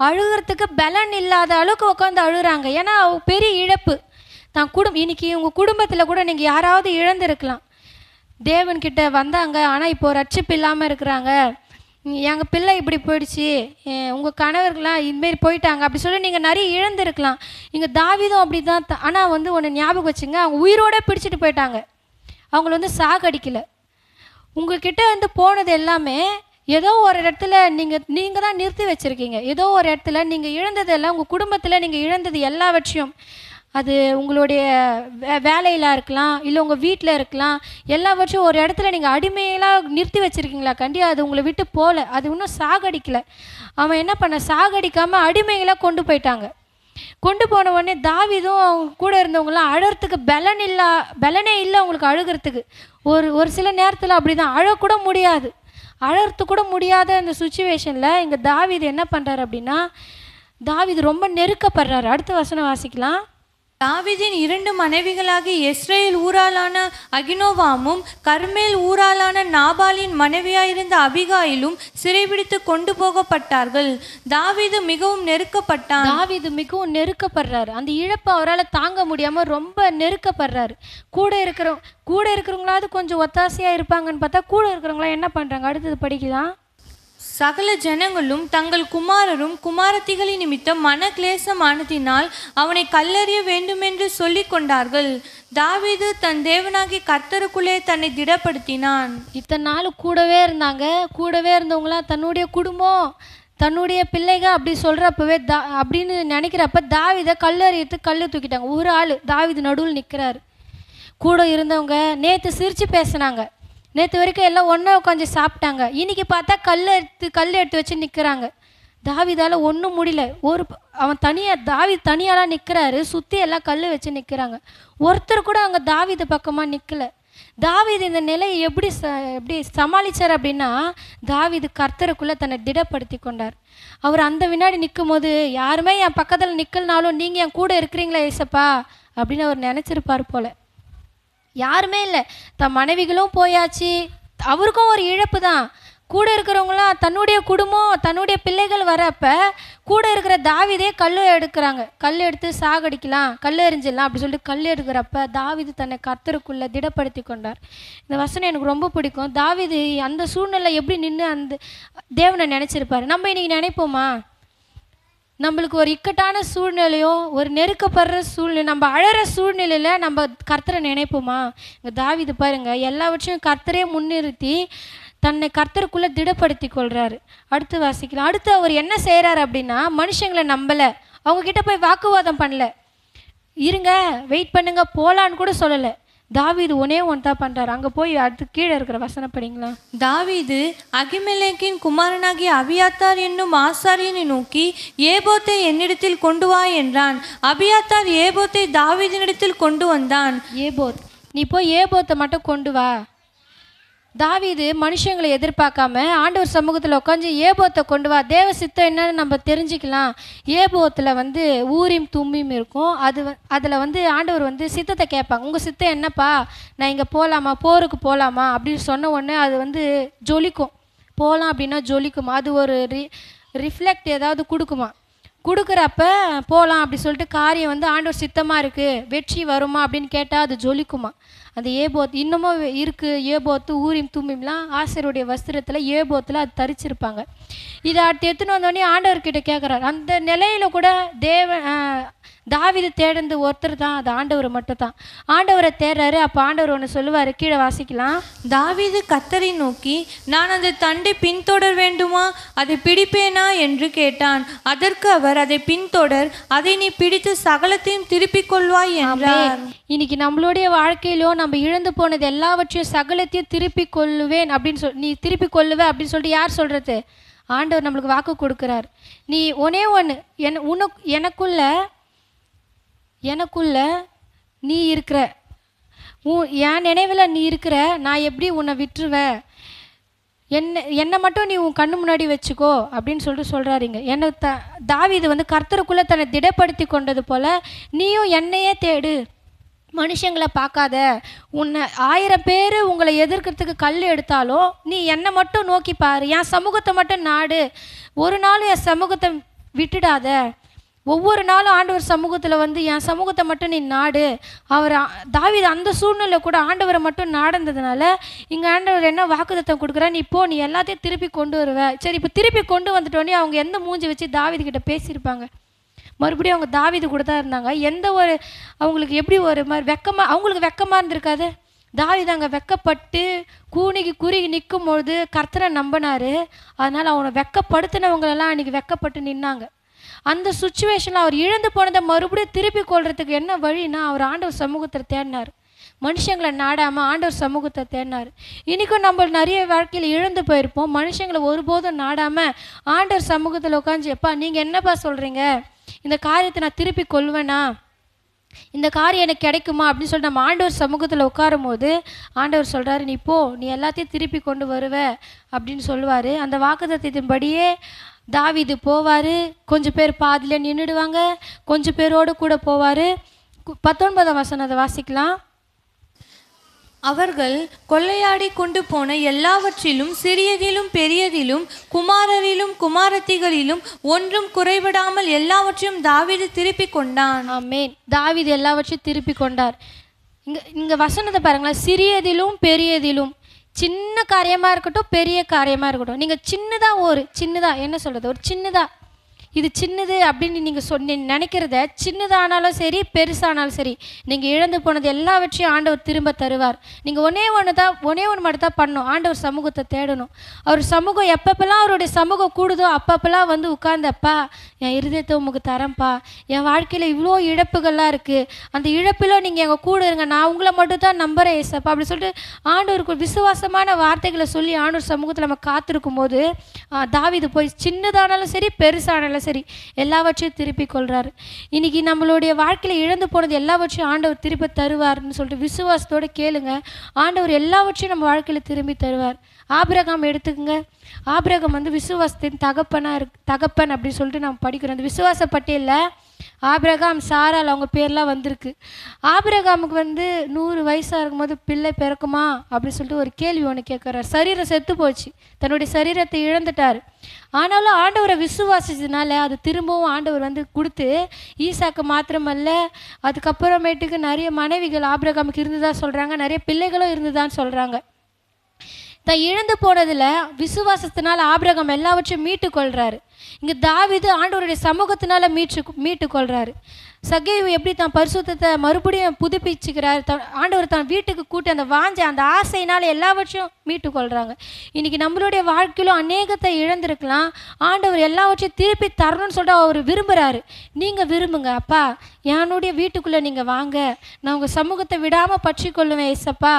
அழுகிறதுக்கு பலன் இல்லாத அளவுக்கு உட்காந்து அழுகிறாங்க. ஏன்னா பெரிய இழப்பு தான். இன்னைக்கு உங்கள் குடும்பத்தில் கூட நீங்கள் யாராவது இழந்திருக்கலாம். தேவன்கிட்ட வந்தாங்க, ஆனால் இப்போது ரட்சிப்பு இல்லாமல் இருக்கிறாங்க. எங்கள் பிள்ளை இப்படி போயிடுச்சு, உங்கள் கணவர்களாம் இதுமாரி போயிட்டாங்க அப்படி சொல்லி நீங்கள் நிறைய இழந்திருக்கலாம். இங்கே தாவீதும் அப்படி தான். ஆனால் ஒன்று ஞாபகம் வச்சுங்க, அவங்க உயிரோட பிடிச்சிட்டு போயிட்டாங்க. அவங்கள சாகடிக்கலை. உங்கள்கிட்ட போனது எல்லாமே ஏதோ ஒரு இடத்துல நீங்கள் தான் நிறுத்தி வச்சுருக்கீங்க. ஏதோ ஒரு இடத்துல நீங்கள் இழந்ததெல்லாம், உங்கள் குடும்பத்தில் நீங்கள் இழந்தது எல்லாவற்றையும், அது உங்களுடைய வேலையில் இருக்கலாம், இல்லை உங்கள் வீட்டில் இருக்கலாம், எல்லாவற்றையும் ஒரு இடத்துல நீங்கள் அடிமையெல்லாம் நிறுத்தி வச்சுருக்கீங்களா கண்டி. அது உங்களை விட்டு போகல, அது இன்னும் சாகடிக்கலை. அவன் என்ன பண்ண, சாகடிக்காமல் அடிமைகளாக கொண்டு போயிட்டாங்க. கொண்டு போன உடனே தாவீதும் அவங்க கூட இருந்தவங்களாம் அழறதுக்கு பலனே இல்லை அவங்களுக்கு அழுகிறதுக்கு. ஒரு சில நேரத்தில் அப்படி தான் அழக்கூட முடியாது. அழறது கூட முடியாத அந்த சுச்சுவேஷனில் இங்கே தாவீது என்ன பண்ணுறாரு அப்படின்னா, தாவீது ரொம்ப நெருக்கப்படுறாரு. அடுத்த வசனம் வாசிக்கலாம். தாவீதின் 2 மனைவிகளாகி இஸ்ரேல் ஊராளான அகினோவாமும் கர்மேல் ஊராளான நாபாலின் மனைவியாயிருந்த அபிகாயிலும் சிறைபிடித்து கொண்டு போகப்பட்டார்கள். தாவீது மிகவும் நெருக்கப்படுறாரு. அந்த இழப்பை அவரால் தாங்க முடியாமல் ரொம்ப நெருக்கப்படுறாரு. கூட இருக்கிறவங்களாவது கொஞ்சம் ஒத்தாசையாக இருப்பாங்கன்னு பார்த்தா கூட இருக்கிறவங்களாம் என்ன பண்ணுறாங்க. அடுத்தது படிக்கலாம். சகல ஜனங்களும் தங்கள் குமாரரும் குமாரத்திகளின் நிமித்தம் மன கிளேசமானதினால் அவனை கல்லறிய வேண்டுமென்று சொல்லி கொண்டார்கள். தாவீது தன் தேவனாகிய கர்த்தருக்குள்ளே தன்னை திடப்படுத்தினான். இத்தனை நாள் கூடவே இருந்தாங்க. கூடவே இருந்தவங்களாம் தன்னுடைய குடும்பம், தன்னுடைய பிள்ளைங்க அப்படி சொல்கிறப்பவே அப்படின்னு நினைக்கிறப்ப தாவீதை கல்லு தூக்கிட்டாங்க. ஒரு ஆள் தாவீது நடுவில் நிற்கிறாரு. கூட இருந்தவங்க நேற்று சிரித்து பேசினாங்க. நேற்று வரைக்கும் எல்லாம் ஒன்றா உட்காந்து சாப்பிட்டாங்க. இன்றைக்கி பார்த்தா கல் எடுத்து வச்சு நிற்கிறாங்க. தாவீதால் ஒன்றும் முடியல. தாவீது தனியாலாம் நிற்கிறாரு. சுற்றி எல்லாம் கல் வச்சு நிற்கிறாங்க. ஒருத்தர் கூட அங்கே தாவீது பக்கமாக நிற்கலை. தாவீது இந்த நிலையை எப்படி சமாளித்தார் அப்படின்னா, தாவீது கர்த்தருக்குள்ளே தன்னை திடப்படுத்தி கொண்டார். அவர் அந்த வினாடி நிற்கும் போது, யாருமே என் பக்கத்தில் நிற்கலனாலும் நீங்கள் என் கூட இருக்கிறீங்களா ஏசப்பா அப்படின்னு அவர் நினச்சிருப்பார் போல். யாருமே இல்லை. தன் மனைவிகளும் போயாச்சு. அவருக்கும் ஒரு இழப்பு தான். கூட இருக்கிறவங்களாம் தன்னுடைய குடும்பம் தன்னுடைய பிள்ளைகள் வரப்ப கூட இருக்கிற தாவீதே கல் எடுக்கிறாங்க, கல் எடுத்து சாகடிக்கலாம், கல் எறிஞ்சிடலாம் அப்படி சொல்லிட்டு கல் எடுக்கிறப்ப தாவீது தன்னை கர்த்தருக்குள்ளே திடப்படுத்தி கொண்டார். இந்த வசனம் எனக்கு ரொம்ப பிடிக்கும். தாவீது அந்த சூழ்நிலை எப்படி நின்று அந்த தேவனை நினச்சிருப்பார். நம்ம இன்னைக்கு நினைப்போமா? நம்மளுக்கு ஒரு இக்கட்டான சூழ்நிலையோ ஒரு நெருக்கப்படுற சூழ்நிலை, நம்ம அழற சூழ்நிலையில் நம்ம கர்த்தரை நினைப்போமா? இங்கே தாவீது பாருங்க, எல்லாவற்றையும் கர்த்தரே முன்னிறுத்தி தன்னை கர்த்தருக்குள்ளே திடப்படுத்தி கொள்கிறாரு. அடுத்து வாசிக்கலாம். அடுத்து அவர் என்ன செய்கிறார் அப்படின்னா, மனுஷங்களை நம்பலை, அவங்கக்கிட்ட போய் வாக்குவாதம் பண்ணல, இருங்க வெயிட் பண்ணுங்க போகலான்னு கூட சொல்லலை. தாவீது ஒன்னே ஒன்றா பண்ணுறாரு. அங்கே போய் அடுத்து கீழே இருக்கிற வசனம் படிங்களா. தாவீது அகிமெலேக்கின் குமாரனாகிய அபியாத்தார் என்னும் ஆசாரியனை நோக்கி ஏபோத்தை என்னிடத்தில் கொண்டு வா என்றான். அபியாத்தார் ஏபோத்தை தாவீதினிடத்தில் கொண்டு வந்தான். ஏபோத், நீ போய் ஏபோத்தை மட்டும் கொண்டு வா. தாவீது மனுஷங்களை எதிர்பார்க்காம ஆண்டவர் சமூகத்தில் உட்காந்து ஏபோத்தை கொண்டு வா, தேவ சித்தம் என்னன்னு நம்ம தெரிஞ்சுக்கலாம். ஏபோத்தில் ஊரிம் தும்மியும் இருக்கும். அதில் ஆண்டவர் சித்தத்தை கேட்பாங்க. உங்கள் சித்தம் என்னப்பா, நான் இங்கே போகலாமா, போருக்கு போகலாமா அப்படின்னு சொன்ன உடனே அது ஜொலிக்கும். போகலாம் அப்படின்னா ஜொலிக்குமா, அது ஒரு ரிஃப்ளெக்ட் ஏதாவது கொடுக்குமா. கொடுக்குறப்ப போகலாம் அப்படி சொல்லிட்டு காரியம் ஆண்டவர் சித்தமாக இருக்குது, வெற்றி வருமா அப்படின்னு கேட்டால் அது ஜொலிக்குமா. அந்த ஏபோத் இன்னமும் இருக்குது. ஏபோத்து ஊரிம் தும்மிம்லாம் ஆசிரியருடைய வஸ்திரத்தில் ஏபோத்தில் அது தரிச்சிருப்பாங்க. இதை அடுத்து எடுத்துன்னு வந்தோடனே ஆண்டவர்கிட்ட கேட்குறாரு. அந்த நிலையில் கூட தாவீது தேடுந்து ஒருத்தர் தான், அது ஆண்டவர் மட்டும் தான். ஆண்டவரை தேடுறாரு. அப்போ ஆண்டவர் ஒன்று சொல்லுவார், கீழே வாசிக்கலாம். தாவீது கர்த்தரை நோக்கி, நான் அந்த தண்டை பின்தொடர் வேண்டுமா, அதை பிடிப்பேனா என்று கேட்டான். அதற்கு அவர், அதை பின்தொடர், அதை நீ பிடித்து சகலத்தையும் திருப்பிக் கொள்வாய் என்றார். இன்னைக்கு நம்மளுடைய வாழ்க்கையிலோ நம்ம இழந்து போனது எல்லாவற்றையும் சகலத்தையும் திருப்பி கொள்ளுவேன் அப்படின்னு நீ திருப்பி கொள்ளுவே அப்படின்னு சொல்லிட்டு யார் சொல்கிறது? ஆண்டவர் நம்மளுக்கு வாக்கு கொடுக்குறார். நீ ஒன்னே ஒன்று, எனக்குள்ள நீ இருக்கிற, என் நினைவில் நீ இருக்கிற, நான் எப்படி உன்னை விட்டுருவேன், என்னை மட்டும் நீ உன் கண்ணு முன்னாடி வச்சுக்கோ அப்படின்னு சொல்லிட்டு சொல்கிறாருங்க. என்னை தாவீது கர்த்தருக்குள்ளே தன்னை திடப்படுத்தி கொண்டது போல் நீயும் என்னையே தேடு, மனுஷங்களை பார்க்காத. உன்னை 1000 பேர் உங்களை எதிர்க்கிறதுக்கு கல் எடுத்தாலும் நீ என்னை மட்டும் நோக்கி பாரு, என் சமூகத்தை மட்டும் நாடு, ஒரு நாளும் என் சமூகத்தை விட்டுடாத. ஒவ்வொரு நாளும் ஆண்டவர் சமூகத்தில் என் சமூகத்தை மட்டும் நீ நாடு. அவர் தாவீது அந்த சூழ்நிலை கூட ஆண்டவரை மட்டும் நாடுனதுனால இங்கே ஆண்டவர் என்ன வாக்குத்தத்தம் கொடுக்குறா, நீ போ, நீ எல்லாத்தையும் திருப்பி கொண்டு வருவ. சரி, இப்போ திருப்பி கொண்டு வந்துட்டோன்னே அவங்க எந்த மூஞ்சி வச்சு தாவீது கிட்ட பேசியிருப்பாங்க? மறுபடியும் அவங்க தாவீது கூட தான் இருந்தாங்க. எந்த ஒரு அவங்களுக்கு எப்படி ஒரு மாதிரி வெக்கமாக, அவங்களுக்கு வெக்கமாக இருந்திருக்காது. தாவீது அங்கே வெக்கப்பட்டு குறுகி நிற்கும் பொழுது கர்த்தரை நம்பினார். அதனால் அவனை வெக்கப்படுத்தினவங்களெல்லாம் அன்றைக்கி வெக்கப்பட்டு நின்னாங்க. அந்த சுச்சுவேஷனில் அவர் இழந்து போனதை மறுபடியும் திருப்பி கொள்றதுக்கு என்ன வழின்னா, அவர் ஆண்டவர் சமூகத்தை தேடினார். மனுஷங்களை நாடாமல் ஆண்டவர் சமூகத்தை தேடினார். இன்றைக்கும் நம்ம நிறைய வாழ்க்கையில் இழந்து போயிருப்போம். மனுஷங்களை ஒருபோதும் நாடாமல் ஆண்டவர் சமூகத்தில் உட்காந்து, எப்பா நீங்கள் என்னப்பா சொல்கிறீங்க, இந்த காரியத்தை நான் திருப்பி கொள்வேனா, இந்த காரியம் எனக்கு கிடைக்குமா அப்படின்னு சொல்லிட்டு நம்ம ஆண்டவர் சமூகத்தில் உட்காரும் போது ஆண்டவர் சொல்கிறாரு, நீ போ, நீ எல்லாத்தையும் திருப்பி கொண்டு வருவ அப்படின்னு சொல்லுவார். அந்த வாக்குத்தத்தத்தின்படியே தாவீது போவார். கொஞ்சம் பேர் பாதியில் நின்றுடுவாங்க, கொஞ்சம் பேரோடு கூட போவார். 19ஆம் வசனத்தை வாசிக்கலாம். அவர்கள் கொள்ளையாடி கொண்டு போன எல்லாவற்றிலும் சிறியதிலும் பெரியதிலும் குமாரரிலும் குமாரத்திகளிலும் ஒன்றும் குறைவிடாமல் எல்லாவற்றையும் தாவீது திருப்பி கொண்டான். ஆமென். தாவீது எல்லாவற்றையும் திருப்பி கொண்டார். இங்கே வசனத்தை பாருங்களேன். சிறியதிலும் பெரியதிலும், சின்ன காரியமாக இருக்கட்டும் பெரிய காரியமாக இருக்கட்டும், நீங்கள் சின்னதாக என்ன சொல்கிறது, ஒரு சின்னதாக இது சின்னது அப்படின்னு நீங்கள் நினைக்கிறத, சின்னதானாலும் சரி பெருசானாலும் சரி, நீங்கள் இழந்து போனது எல்லாவற்றையும் ஆண்டவர் திரும்ப தருவார். நீங்கள் ஒன்றே ஒன்று மட்டும் தான் பண்ணணும், ஆண்டவர் சமூகத்தை தேடணும். அவர் சமூகம் எப்பப்பெல்லாம் அவருடைய சமூகம் கூடுதோ அப்பப்பெல்லாம் உட்கார்ந்தப்பா என் இருதயத்தை உமக்கு தரேன்ப்பா, என் வாழ்க்கையில் இவ்வளோ இழப்புகள்லாம் இருக்குது, அந்த இழப்பில் நீங்கள் எங்கள் கூட இருங்க, நான் உங்களை மட்டும் தான் நம்புகிறேன் ஏசப்பா அப்படி சொல்லிட்டு ஆண்டவருக்கு விசுவாசமான வார்த்தைகளை சொல்லி ஆண்டவர் சமூகத்தில் நம்ம காத்திருக்கும் போது தாவீது போய் சின்னதானாலும் சரி பெருசானாலும் சரி எல்லாவற்றையும் திருப்பி கொள்றாரு. இன்னைக்கு நம்மளுடைய வாழ்க்கையில் இழந்து போனது எல்லாவற்றையும் ஆண்டவர் திருப்பி தருவார்னு சொல்லிட்டு விசுவாசத்தோடு கேளுங்க. ஆண்டவர் எல்லாவற்றையும் நம்ம வாழ்க்கையில் திரும்பி தருவார். ஆபிரகாம் எடுத்துக்கங்க. ஆபிரகாம் விசுவாசத்தின் தகப்பன் அப்படின்னு சொல்லிட்டு நம்ம படிக்கிறோம். அந்த விசுவாச பட்டியலில் ஆபிரகாம், சாராள் அவங்க பேர்லாம் வந்திருக்கு. ஆபிரகாமுக்கு 100 வயசாக இருக்கும்போது பிள்ளை பிறக்குமா அப்படின்னு சொல்லிட்டு ஒரு கேள்வி ஒன்று கேட்குறாரு. சரீரம் செத்து போச்சு, தன்னுடைய சரீரத்தை இழந்துட்டார். ஆனாலும் ஆண்டவரை விசுவாசிச்சதுனால அது திரும்பவும் ஆண்டவர் கொடுத்து ஈசாக்கு மாத்திரமல்ல, அதுக்கப்புறமேட்டுக்கு நிறைய மனைவிகள் ஆபிரகாமுக்கு இருந்துதான் சொல்கிறாங்க, நிறைய பிள்ளைகளும் இருந்துதான் சொல்கிறாங்க. தான் இழந்து போனதில் விசுவாசத்தினால் ஆபிரகாம் எல்லாவற்றையும் மீட்டு கொள்கிறாரு. இங்கே தாவீது ஆண்டவருடைய சமூகத்தினால மீட்டு கொள்கிறாரு. சகேயு எப்படி தான் பரிசுத்தத்தை மறுபடியும் புதுப்பிச்சுக்கிறார், ஆண்டவர் தான் வீட்டுக்கு கூட்டி அந்த அந்த ஆசையினால் எல்லாவற்றையும் மீட்டு கொள்கிறாங்க. இன்றைக்கி நம்மளுடைய வாழ்க்கையிலும் அநேகத்தை இழந்திருக்கலாம், ஆண்டவர் எல்லாவற்றையும் திருப்பி தரணும்னு சொல்லிட்டு அவர் விரும்புகிறாரு. நீங்கள் விரும்புங்க, அப்பா என்னுடைய வீட்டுக்குள்ளே நீங்கள் வாங்க, நான் உங்கள் சமூகத்தை விடாமல் பற்றி கொள்ளுவேன் ஏசப்பா.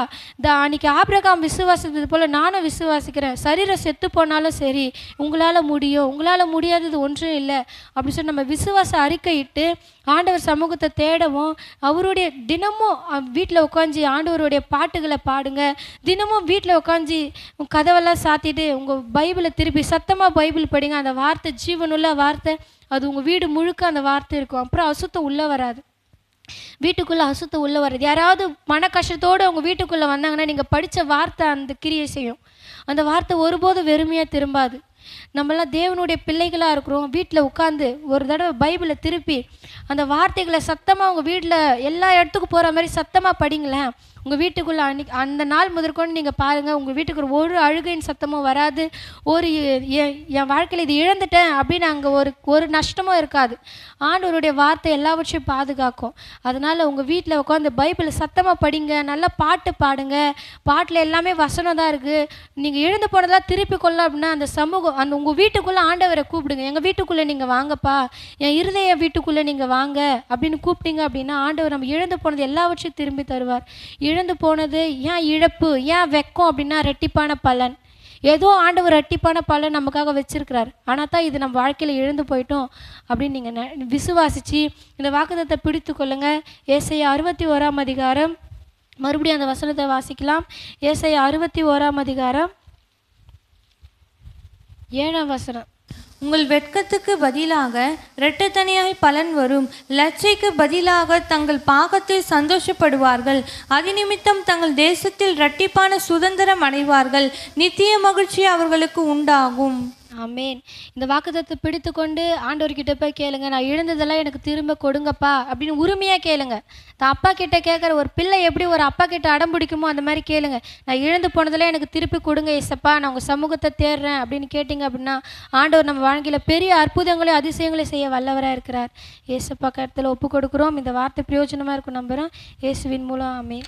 அன்றைக்கி ஆபிரகாம் விசுவாசித்தது போல் நானும் விசுவாசிக்கிறேன். சரீரம் செத்து போனாலும் சரி, உங்களால் முடியும், உங்களால் முடியாதது ஒன்றும் இல்லை அப்படின்னு சொல்லி நம்ம விசுவாச அறிக்கையிட்டு ஆண்டவர் சமூகத்தை தேடவும், அவருடைய தினமும் வீட்டில் உட்காந்து ஆண்டவருடைய பாட்டுகளை பாடுங்க. தினமும் வீட்டில் உட்காந்து கதவெல்லாம் சாத்திட்டு உங்கள் பைபிளை திருப்பி சத்தமாக பைபிள் படிங்க. அந்த வார்த்தை ஜீவனுள்ள வார்த்தை, அது உங்கள் வீடு முழுக்க அந்த வார்த்தை இருக்கும். அப்புறம் அசுத்தம் உள்ளே வராது, வீட்டுக்குள்ளே அசுத்தம் உள்ளே வராது. யாராவது மன கஷ்டத்தோடு உங்கள் வீட்டுக்குள்ளே வந்தாங்கன்னா நீங்கள் படித்த வார்த்தை அந்த கிரியை செய்யும். அந்த வார்த்தை ஒருபோதும் வெறுமையாக திரும்பாது. நம்மளாம் தேவனுடைய பிள்ளைகளாக இருக்கிறோம், வீட்டில் உட்காந்து ஒரு தடவை பைபிளை திருப்பி அந்த வார்த்தைகளை சத்தமாக உங்கள் வீட்டில் எல்லா இடத்துக்கும் போகிற மாதிரி சத்தமாக படிங்களேன். உங்கள் வீட்டுக்குள்ளே அந்த நாள் முதற்கொண்டு நீங்கள் பாருங்கள், உங்கள் வீட்டுக்கு ஒரு அழுகையின் சத்தமும் வராது, ஒரு என் வாழ்க்கையில் இது இழந்துட்டேன் அப்படின்னு அங்கே ஒரு நஷ்டமும் இருக்காது. ஆண்டவருடைய வார்த்தை எல்லாவற்றையும் பாதுகாக்கும். அதனால் உங்கள் வீட்டில் உட்காந்து பைபிளை சத்தமாக படிங்க, நல்லா பாட்டு பாடுங்க. பாட்டில் எல்லாமே வசனம் தான் இருக்குது. நீங்கள் இழந்து போனதெல்லாம் திருப்பி கொள்ள அப்படின்னா அந்த சமூகம் உங்கள் வீட்டுக்குள்ளே ஆண்டவரை கூப்பிடுங்க. எங்கள் வீட்டுக்குள்ளே நீங்கள் வாங்கப்பா, என் இருதய வீட்டுக்குள்ளே நீங்கள் வாங்க அப்படின்னு கூப்பிட்டீங்க அப்படின்னா ஆண்டவர் நம்ம இழந்து போனது எல்லாவற்றையும் திரும்பி தருவார். இழந்து போனது ஏன் இழப்பு, ஏன் வெக்கம் அப்படின்னா ரெட்டிப்பான பலன். ஏதோ ஆண்டவர் ரெட்டிப்பான பலன் நமக்காக வச்சிருக்கிறார். ஆனால் தான் இது நம்ம வாழ்க்கையில் இழந்து போயிட்டோம் அப்படின்னு நீங்கள் விசுவாசித்து இந்த வாக்குத்தத்தை பிடித்து கொள்ளுங்க. ஏசாயா 61ஆம் அதிகாரம், மறுபடியும் அந்த வசனத்தை வாசிக்கலாம். ஏசாயா 61ஆம் அதிகாரம் 7ஆம் வசனம். உங்கள் வெட்கத்துக்கு பதிலாக இரட்டைத்தனியாய் பலன் வரும், லட்சைக்கு பதிலாக தங்கள் பாகத்தில் சந்தோஷப்படுவார்கள், அதிநிமித்தம் தங்கள் தேசத்தில் இரட்டிப்பான சுதந்திரம் அடைவார்கள், நித்திய மகிழ்ச்சி அவர்களுக்கு உண்டாகும். ஆமேன். இந்த வாக்குத்தத்தை பிடித்து கொண்டு ஆண்டவர்கிட்ட போய் கேளுங்க, நான் இழந்ததெல்லாம் எனக்கு திரும்ப கொடுங்கப்பா அப்படின்னு உரிமையாக கேளுங்க. அப்பா கிட்ட கேட்குற ஒரு பிள்ளை எப்படி ஒரு அப்பா கிட்ட அடம் பிடிக்குமோ அந்த மாதிரி கேளுங்க. நான் இழந்து போனதெல்லாம் எனக்கு திருப்பி கொடுங்க ஏசப்பா, நான் உங்கள் சமூகத்தை தேடுறேன் அப்படின்னு கேட்டிங்க அப்படின்னா ஆண்டவர் நம்ம வாழ்க்கையில் பெரிய அற்புதங்களையும் அதிசயங்களையும் செய்ய வல்லவராக இருக்கிறார். ஏசப்பா கருத்தில் ஒப்பு கொடுக்குறோம். இந்த வார்த்தை பிரயோஜனமாக இருக்கும் நம்புகிறோம். இயேசுவின் மூலம் ஆமேன்.